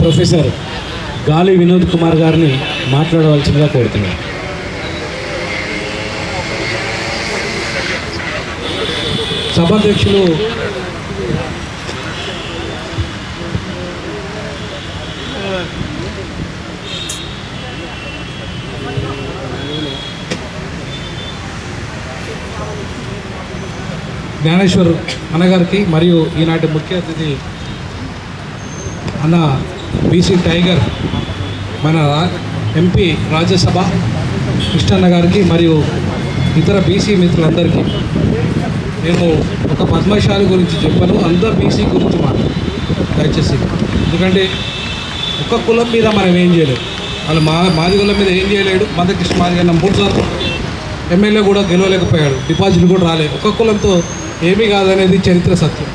Professor గాలి వినోద్ కుమార్ గారిని మాట్లాడవలసిందిగా కోరుతున్నాను. సభాధ్యక్షులు జ్ఞానేశ్వర్ అన్నగారికి మరియు ఈనాటి ముఖ్య అతిథి అన్న బీసీ టైగర్ మన ఎంపీ రాజ్యసభ కృష్ణన్న గారికి మరియు ఇతర బీసీ మిత్రులందరికీ నేను ఒక పద్మశాలి గురించి చెప్పాను, అంతా బీసీ గురించి మాట్లాడు దయచేసి. ఎందుకంటే ఒక్క కులం మీద మనం ఏం చేయలేడు, వాళ్ళు మాది కులం మీద ఏం చేయలేడు. మందకృష్ణ మాదిగ 3 సార్లు ఎమ్మెల్యే కూడా గెలవలేకపోయాడు, డిపాజిట్ కూడా రాలేదు. ఒక్క కులంతో ఏమీ కాదనేది చరిత్ర సత్యం.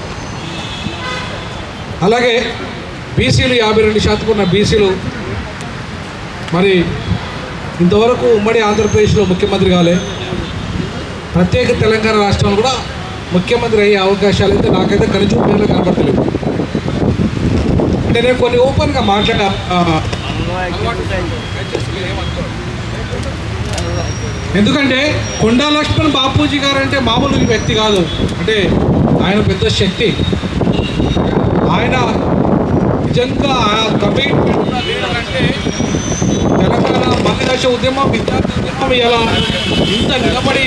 అలాగే బీసీలు 52% ఉన్న బీసీలు మరి ఇంతవరకు ఉమ్మడి ఆంధ్రప్రదేశ్లో ముఖ్యమంత్రి కాలే, ప్రత్యేక తెలంగాణ రాష్ట్రంలో కూడా ముఖ్యమంత్రి అయ్యే అవకాశాలు అయితే నాకైతే కనిచూపులో కనబడతలేవు. అంటే నేను కొన్ని ఓపెన్గా మాట్లాడా. ఎందుకంటే కొండా లక్ష్మణ్ బాపూజీ గారు అంటే మామూలు వ్యక్తి కాదు, అంటే ఆయన పెద్ద శక్తి. ఆయన నిజంగా కమిట్మెంట్ లీడర్. అంటే తెలంగాణ మహిళాశ ఉద్యమం, విద్యార్థి ఉద్యమం ఇలా ఇంత నిలబడి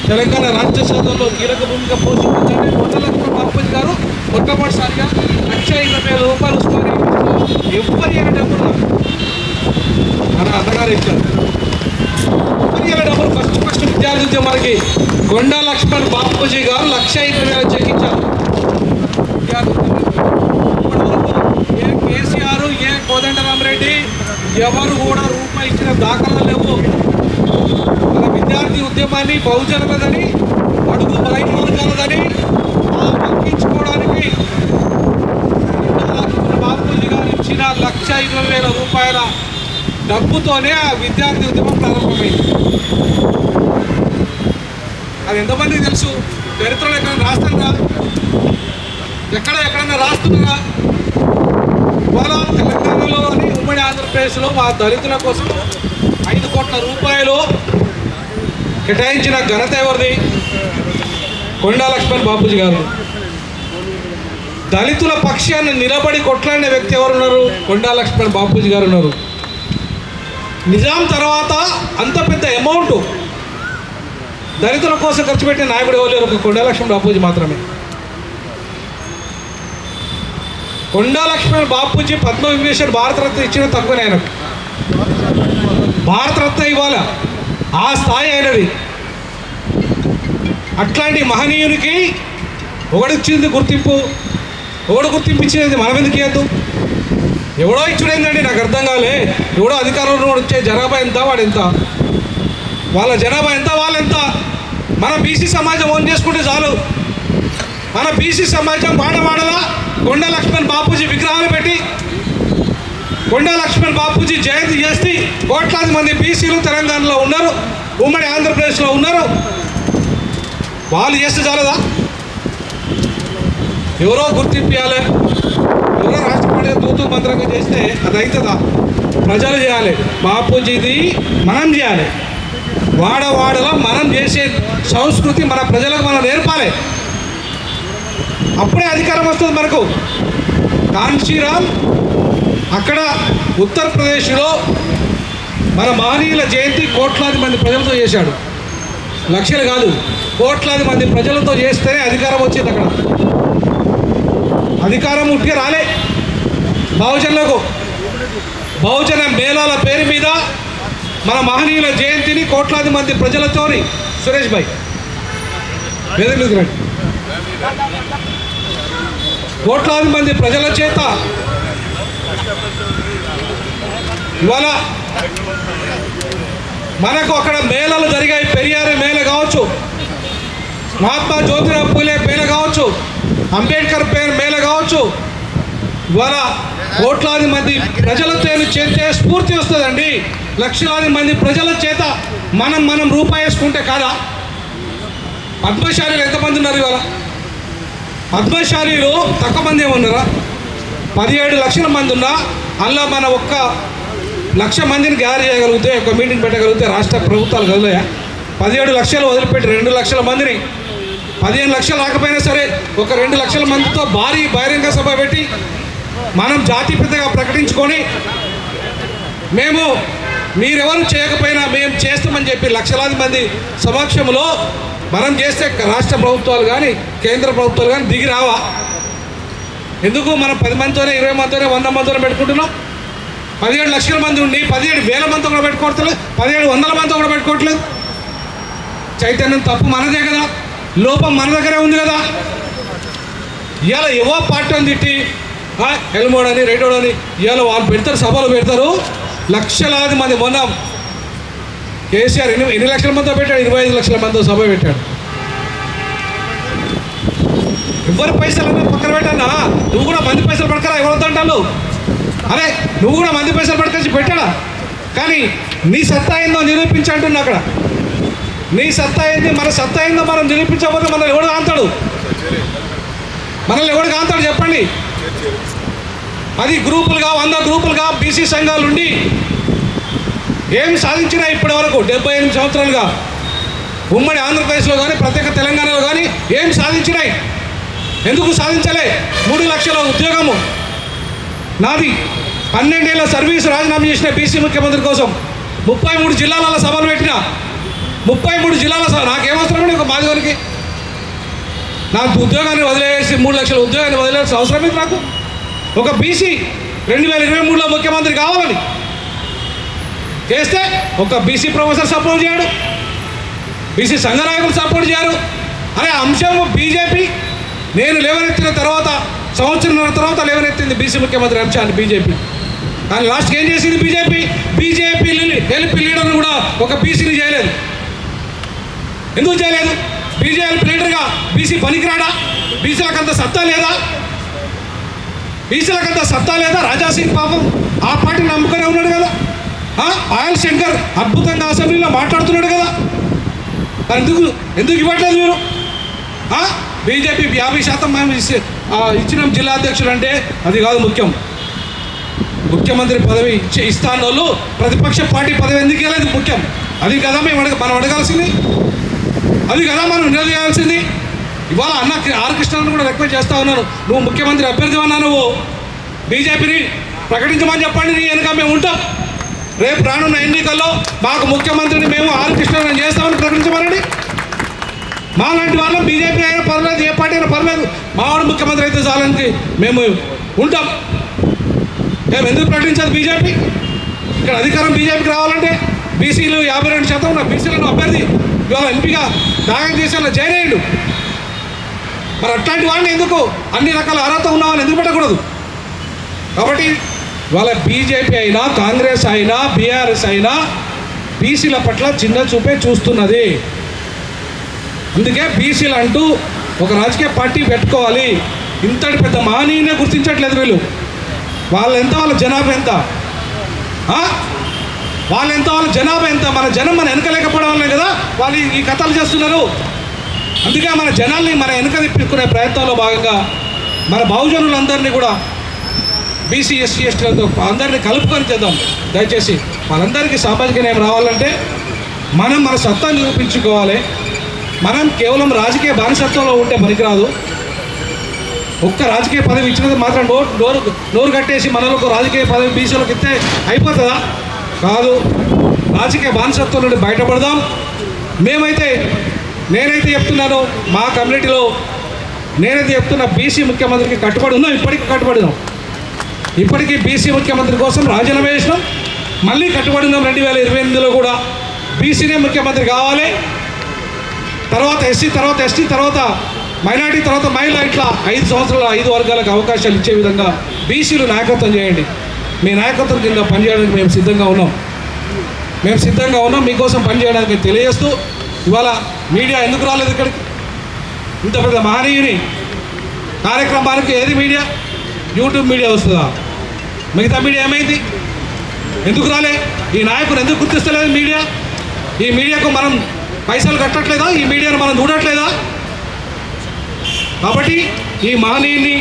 తెలంగాణ రాష్ట్ర సాధనలో కీలక భూమిక పోషించాలని కొండా లక్ష్మణ్ బాపూజీ గారు మొట్టమొదటిసారిగా 1,20,000 రూపాయలు ఎవరి డబ్బులు మన అన్నగారు ఇచ్చారు. డబ్బులు ఫస్ట్ విద్యార్థి ఉద్యమానికి కొండా లక్ష్మణ్ బాపూజీ గారు 1,20,000 చెక్ ఇచ్చారు. ఏ కేసీఆర్, ఏ కోదండరామరెడ్డి ఎవరు కూడా రూపాయి ఇచ్చిన దాఖలాలు లేవు. మన విద్యార్థి ఉద్యమాన్ని బహుజనులదని, అడుగు బలైన వర్గాలదని పంపించుకోవడానికి బాపూజీ గారు ఇచ్చిన 1,20,000 రూపాయల డబ్బుతోనే ఆ విద్యార్థి ఉద్యమం ప్రారంభమైంది. అది ఎంతమందికి తెలుసు? చరిత్రలో ఎక్కడైనా రాస్తారా? ఎక్కడైనా రాస్తున్నారా? ఇవాళ తెలంగాణలోని ఉమ్మడి ఆంధ్రప్రదేశ్లో మా దళితుల కోసం 5 కోట్ల రూపాయలు కేటాయించిన ఘనత ఎవరిది? కొండా లక్ష్మణ్ బాపూజీ గారు. దళితుల పక్షాన్ని నిలబడి కొట్లాడిన వ్యక్తి ఎవరున్నారు? కొండా లక్ష్మణ్ బాపూజీ గారు ఉన్నారు. నిజాం తర్వాత అంత పెద్ద అమౌంట్ దళితుల కోసం ఖర్చు పెట్టిన నాయకుడు ఎవరు లేరు, ఒక కొండా లక్ష్మణ్ బాపూజీ మాత్రమే. కొండా లక్ష్మణ్ బాపూజీ పద్మవిభూషణ్ భారతరత్న ఇచ్చిన తక్కువనే ఆయనకు. భారతరత్న ఇవ్వాల ఆ స్థాయి అయినది. అట్లాంటి మహనీయునికి ఒకడిచ్చింది గుర్తింపు, ఎవడు గుర్తింపు ఇచ్చేది మనం ఎందుకు ఇవ్వద్దు? ఎవడో ఇచ్చుడేందండి నాకు అర్థం కాలే. ఎవడో అధికారంలో వచ్చే జనాభా ఎంత, వాడు ఎంత, వాళ్ళ జనాభా ఎంత, వాళ్ళెంత. మన బీసీ సమాజం ఓన్ చేసుకుంటే చాలు. మన బీసీ సమాజం వాడవాడలా కొండా లక్ష్మణ్ బాపూజీ విగ్రహాలు పెట్టి కొండా లక్ష్మణ్ బాపూజీ జయంతి చేస్తే కోట్లాది మంది బీసీలు తెలంగాణలో ఉన్నారు, ఉమ్మడి ఆంధ్రప్రదేశ్లో ఉన్నారు. వాళ్ళు చేస్తే చాలదా? ఎవరో గుర్తింపాలి, ఎవరో రాష్ట్రపతి దూతు మంత్రంగా చేస్తే అది అవుతుందా? ప్రజలు చేయాలి. బాపూజీది మనం చేయాలి. వాడవాడలో మనం చేసే సంస్కృతి మన ప్రజలకు మనం నేర్పాలి. అప్పుడే అధికారం వస్తుంది మనకు. కాంచీరామ్ అక్కడ ఉత్తరప్రదేశ్లో మన మహనీయుల జయంతి కోట్లాది మంది ప్రజలతో చేశాడు. లక్షలు కాదు, కోట్లాది మంది ప్రజలతో చేస్తేనే అధికారం వచ్చింది. అక్కడ అధికారం ఉట్టిగా రాలే. బహుజనులకు బహుజన మేళాల పేరు మీద మన మహనీయుల జయంతిని కోట్లాది మంది ప్రజలతోని సురేష్ భాయ్ వేదికలకు కోట్లాది మంది ప్రజల చేత ఇవాళ మనకు అక్కడ మేళాలు జరిగాయి. పెరియారు మేళ కావచ్చు, మహాత్మా జ్యోతిరావు పూలే మేళ కావచ్చు, అంబేద్కర్ మేళ కావచ్చు. ఇవాళ కోట్లాది మంది ప్రజలతో చేస్తే స్ఫూర్తి వస్తుందండి. లక్షలాది మంది ప్రజల చేత మనం రూపాయి వేసుకుంటే కాదా? పద్మశాలీలు ఎంతమంది ఉన్నారు ఇవాళ? పద్మశాలీలు తక్కువ మంది ఏమన్నారా? 17 లక్షల మంది ఉన్నా అందులో మన 1,00,000 మందిని గ్యాదర్ చేయగలిగితే, ఒక మీటింగ్ పెట్టగలిగితే రాష్ట్ర ప్రభుత్వాలు కదలయా 17 లక్షలు వదిలిపెట్టి 2 లక్షల మందిని, 15 లక్షలు రాకపోయినా సరే ఒక 2 లక్షల మందితో భారీ బహిరంగ సభ పెట్టి మనం జాతిపితగా ప్రకటించుకొని మేము మీరెవరు చేయకపోయినా మేము చేస్తామని చెప్పి లక్షలాది మంది సమక్షంలో మనం చేస్తే రాష్ట్ర ప్రభుత్వాలు కానీ కేంద్ర ప్రభుత్వాలు కానీ దిగి రావా? ఎందుకు మనం 10 మందితోనే 20 మందితోనే 100 మందితోనే పెట్టుకుంటున్నాం? 17 లక్షల మంది ఉండి 17,000 మందితో కూడా పెట్టుకోవట్లేదు, 1700 మందితో కూడా పెట్టుకోవట్లేదు. చైతన్యం తప్పు మనదే కదా, లోపం మన దగ్గరే ఉంది కదా. ఇవాళ ఏవో పార్టీ అని తిట్టి ఎల్మోడని రెడ్డోడని ఇవాళ వాళ్ళు పెడతారు, సభలు పెడతారు, లక్షలాది మంది. మొన్న కేసీఆర్ ఎన్ని లక్షల మందితో పెట్టాడు? 25 లక్షల మందితో సభ పెట్టాడు. ఎవరి పైసలు పక్కన పెట్టానా? నువ్వు కూడా మంది పైసలు పడకరా, ఎవరితో అంటాను? అరే నువ్వు కూడా మంది పైసలు పట్టుకొచ్చి పెట్టాడా? కానీ నీ సత్తా ఏందో నిరూపించంటున్నా అక్కడ. నీ సత్తా ఏంది, మన సత్తా ఏందో మనం నిరూపించకపోతే మనల్ని ఎవడు కాంతాడు? మనల్ని ఎవడు కాంతాడు చెప్పండి? 10 గ్రూపులుగా 100 గ్రూపులుగా బీసీ సంఘాలు ఉండి ఏం సాధించినా ఇప్పటి వరకు 78 సంవత్సరాలుగా ఉమ్మడి ఆంధ్రప్రదేశ్లో కానీ ప్రత్యేక తెలంగాణలో కానీ ఏం సాధించినాయి? ఎందుకు సాధించలే? 3 లక్షల ఉద్యోగము నాది, 12 ఏళ్ళ సర్వీసు రాజీనామా చేసిన బీసీ ముఖ్యమంత్రి కోసం 33 జిల్లాల సభలు పెట్టిన, 33 జిల్లాల సభ. నాకేమవసరం ఒక మాదిగోనికి? నాకు ఉద్యోగాన్ని వదిలేసి 3 లక్షల ఉద్యోగాన్ని వదిలేసిన అవసరం లేదు నాకు. ఒక బీసీ 2023లో ముఖ్యమంత్రి కావాలని చేస్తే ఒక బీసీ ప్రొఫెసర్ సపోర్ట్ చేయడు, బీసీ సంఘ నాయకులు సపోర్ట్ చేయరు. అనే అంశం బీజేపీ నేను లేవనెత్తిన తర్వాత సంవత్సరంన్నర తర్వాత లేవనెత్తింది బీసీ ముఖ్యమంత్రి అంశాన్ని బీజేపీ. కానీ లాస్ట్కి ఏం చేసింది బీజేపీ? బీజేపీ ఎల్పీ లీడర్ను కూడా ఒక బీసీని చేయలేదు. ఎందుకు చేయలేదు? బీజేపీ లీడర్గా బీసీ పనికిరాడా? బీసీలకంత సత్తా లేదా? బీసీలకంత సత్తా లేదా? రాజాసింగ్ పాపం ఆ పార్టీని నమ్ముకొని ఉన్నాడు కదా. పాయల్ శంకర్ అద్భుతంగా అసెంబ్లీలో మాట్లాడుతున్నాడు కదా. ఎందుకు ఇవ్వట్లేదు మీరు? బీజేపీ 50% మేము ఇచ్చిన జిల్లా అధ్యక్షులు అంటే అది కాదు ముఖ్యం. ముఖ్యమంత్రి పదవి ఇస్తాను వాళ్ళు ప్రతిపక్ష పార్టీ పదవి ఎందుకు ఇవ్వలేదు ముఖ్యం. అది కదా మనం అడగాల్సింది, అది కదా మనం నిలదీయాల్సింది. ఇవాళ అన్న ఆర్ కృష్ణను కూడా రిక్వెస్ట్ చేస్తా ఉన్నాను, నువ్వు ముఖ్యమంత్రి అభ్యర్థి అన్నా, నువ్వు బీజేపీని ప్రకటించమని చెప్పండి, నీ వెనుక మేము ఉంటాం. రేపు రానున్న ఎన్నికల్లో మాకు ముఖ్యమంత్రిని మేము ఆర్ కృష్ణను చేస్తామని ప్రకటించమనండి. మా లాంటి వాళ్ళం బీజేపీ అయినా పర్లేదు, ఏ పార్టీ అయినా పర్లేదు, మావాడు ముఖ్యమంత్రి అయితే చాలని మేము ఉంటాం. మేము ఎందుకు ప్రకటించాలి బీజేపీ? ఇక్కడ అధికారం బీజేపీకి రావాలంటే బీసీలు 52% ఉన్న బీసీలను అభ్యర్థి ఇవాళ ఎంపీగా త్యాగం చేసేలా జైనేయుడు. మరి అట్లాంటి వాళ్ళని ఎందుకు, అన్ని రకాల అర్హత ఉన్న వాళ్ళని ఎందుకు పెట్టకూడదు? కాబట్టి ఇవాళ బీజేపీ అయినా కాంగ్రెస్ అయినా బీఆర్ఎస్ అయినా బీసీల పట్ల చిన్న చూపే చూస్తున్నది. అందుకే బీసీలు అంటూ ఒక రాజకీయ పార్టీ పెట్టుకోవాలి. ఇంతటి పెద్ద మహనీయునే గుర్తించట్లేదు వీళ్ళు. వాళ్ళెంత, వాళ్ళ జనాభా ఎంత, వాళ్ళ జనాభా ఎంత? మన జనం మన వెనకలేకపోవడం వల్లే కదా వాళ్ళు ఈ కథలు చేస్తున్నారు. అందుకే మన జనాల్ని మన వెనక తిప్పుకునే ప్రయత్నంలో భాగంగా మన బహుజనులందరినీ కూడా బీసీ ఎస్సీ ఎస్టీలతో అందరినీ కలుపుకొని చేద్దాం. దయచేసి వాళ్ళందరికీ సామాజిక న్యాయం రావాలంటే మనం మన సత్తా నిరూపించుకోవాలి. మనం కేవలం రాజకీయ బానిసత్వంలో ఉంటే పనికిరాదు. ఒక్క రాజకీయ పదవి ఇచ్చినందుకు మాత్రం నోరు కట్టేసి మనలో రాజకీయ పదవి బీసీలకు ఇస్తే అయిపోతుందా? కాదు. రాజకీయ బానిసత్వం నుండి బయటపడదాం. నేనైతే చెప్తున్నాను, మా కమ్యూనిటీలో నేనైతే చెప్తున్నా, బీసీ ముఖ్యమంత్రికి కట్టుబడి ఉన్నాం. ఇప్పటికీ కట్టుబడి ఉన్నాం. ఇప్పటికీ బీసీ ముఖ్యమంత్రి కోసం రాజీనామా చేసినాం. మళ్ళీ కట్టుబడి ఉన్నాం. 2028లో కూడా బీసీనే ముఖ్యమంత్రి కావాలి. తర్వాత ఎస్సీ, తర్వాత ఎస్టీ, తర్వాత మైనార్టీ, తర్వాత మహిళ, ఇట్లా 5 సంవత్సరాలు 5 వర్గాలకు అవకాశాలు ఇచ్చే విధంగా బీసీలు నాయకత్వం చేయండి. మీ నాయకత్వం కింద పనిచేయడానికి మేము సిద్ధంగా ఉన్నాం. మీకోసం పనిచేయడానికి తెలియజేస్తూ, ఇవాళ మీడియా ఎందుకు రాలేదు ఇక్కడికి? ఇంత పెద్ద మహనీయుని కార్యక్రమానికి ఏది మీడియా? యూట్యూబ్ మీడియా వస్తుందా? మిగతా మీడియా ఏమైంది? ఎందుకు రాలే? ఈ నాయకుడు ఎందుకు గుర్తిస్తలేదు మీడియా? ఈ మీడియాకు మనం పైసలు కట్టట్లేదా? ఈ మీడియాను మనం చూడట్లేదా? కాబట్టి ఈ మహనీయుని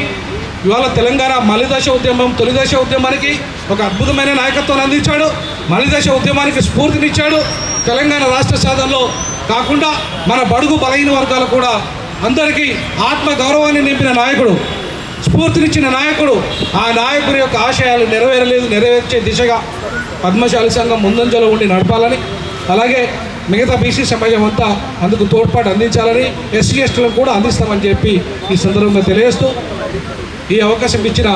ఇవాళ తెలంగాణ మలిదశ ఉద్యమం, తొలిదశ ఉద్యమానికి ఒక అద్భుతమైన నాయకత్వాన్ని అందించాడు. మలిదశ ఉద్యమానికి స్ఫూర్తినిచ్చాడు. తెలంగాణ రాష్ట్ర సాధనలో కాకుండా మన బడుగు బలహీన వర్గాలు కూడా అందరికీ ఆత్మ గౌరవాన్ని నింపిన నాయకుడు, స్ఫూర్తినిచ్చిన నాయకుడు. ఆ నాయకుడి యొక్క ఆశయాలు నెరవేర్చే దిశగా పద్మశాలి సంఘం ముందంజలో ఉండి నడపాలని, అలాగే మిగతా బీసీ సమాజం అంతా అందుకు తోడ్పాటు అందించాలని, ఎస్సీ ఎస్టీలను కూడా అందిస్తామని చెప్పి ఈ సందర్భంగా తెలియజేస్తూ ఈ అవకాశం ఇచ్చిన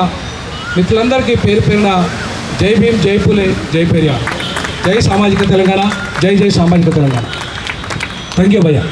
మిత్రులందరికీ పేరు పేరున జై భీమ్, జై పూలే, జై పెరియార్, జై సామాజిక తెలంగాణ, జై జై సామాజిక తెలంగాణ. థ్యాంక్ యూ భయ్యా.